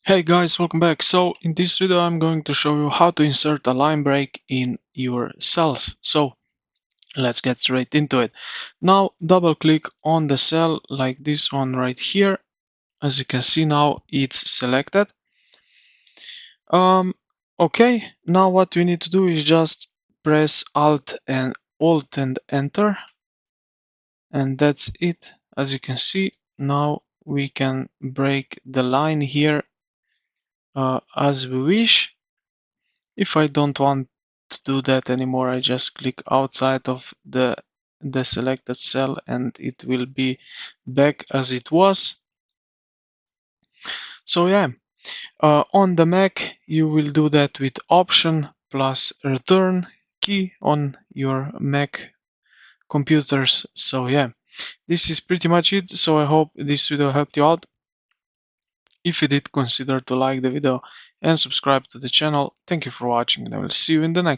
Hey guys, welcome back. So in this video I'm going to show you how to insert a line break in your cells. So let's get straight into it. Now double click on the cell like this one right here. As you can see now it's selected. Okay, now what we need to do is just press Alt and Enter, and that's it. As you can see now we can break the line here as we wish. If I don't want to do that anymore, I just click outside of the selected cell and it will be back as it was. So yeah, on the Mac you will do that with Option plus Return key on your Mac computers. So yeah, this is pretty much it. So I hope this video helped you out. If you did, consider to like the video and subscribe to the channel. Thank you for watching and I will see you in the next.